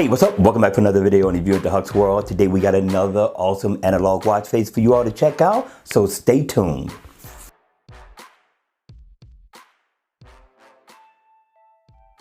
Hey, what's up? Welcome back to another video on Review at the Huck's World. Today we got another awesome analog watch face for you all to check out, so stay tuned.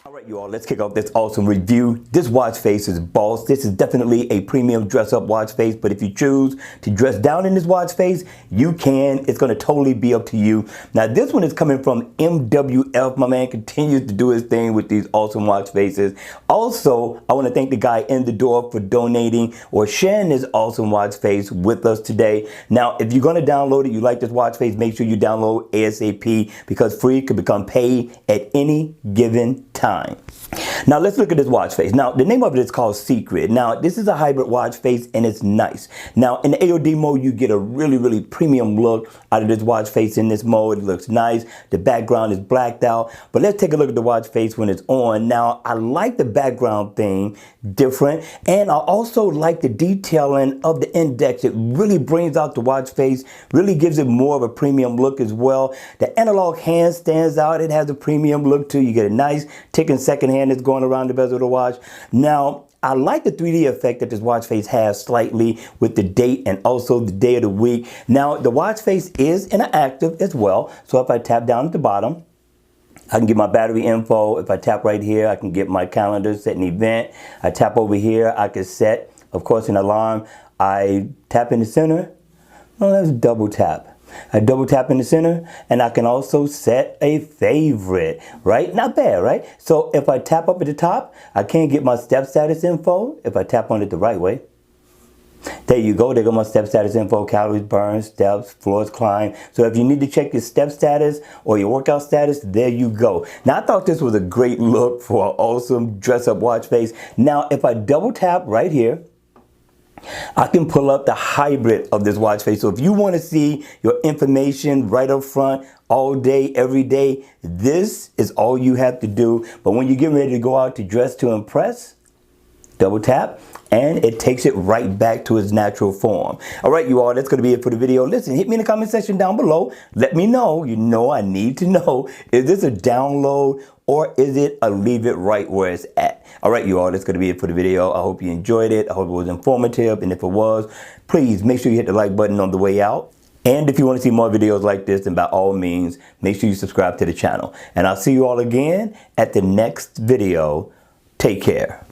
Alright you all, let's kick off this awesome review. This watch face is boss. This is definitely a premium dress up watch face, but if you choose to dress down in this watch face, you can. It's going to totally be up to you. Now this one is coming from MWF. My man continues to do his thing with these awesome watch faces. Also, I want to thank the guy in the door for donating or sharing this awesome watch face with us today. Now, if you're going to download it, you like this watch face, make sure you download ASAP because free could become paid at any given time. Now let's look at this watch face. Now the name of it is called Secret. Now this is a hybrid watch face and it's nice. Now in the AOD mode you get a really premium look out of this watch face in this mode. It looks nice. The background is blacked out. But let's take a look at the watch face when it's on. Now I like the background thing different, and I also like the detailing of the index. It really brings out the watch face, really gives it more of a premium look as well. The analog hand stands out. It has a premium look too. You get a nice ticking second hand that's going around the bezel of the watch. Now I like the 3D effect that this watch face has slightly with the date and also the day of the week. Now the watch face is interactive as well. So if I tap down at the bottom, I can get my battery info. If I tap right here, I can get my calendar, set an event. I tap over here, I can set, of course, an alarm. I tap in the center. Well, let's double tap. I double tap in the center, and I can also set a favorite, right? Not bad, right? So if I tap up at the top, I can get my step status info if I tap on it the right way. There you go. There go my step status info, calories burned, steps, floors climbed. So if you need to check your step status or your workout status, there you go. Now I thought this was a great look for an awesome dress up watch face. Now if I double tap right here, I can pull up the hybrid of this watch face. So if you want to see your information right up front all day, every day, this is all you have to do. But when you get ready to go out to dress to impress, double tap, and it takes it right back to its natural form. All right, you all, that's going to be it for the video. Listen, hit me in the comment section down below. Let me know. You know I need to know, is this a download or is it a leave it right where it's at? All right, you all, that's going to be it for the video. I hope you enjoyed it. I hope it was informative. And if it was, please make sure you hit the like button on the way out. And if you want to see more videos like this, then by all means, make sure you subscribe to the channel. And I'll see you all again at the next video. Take care.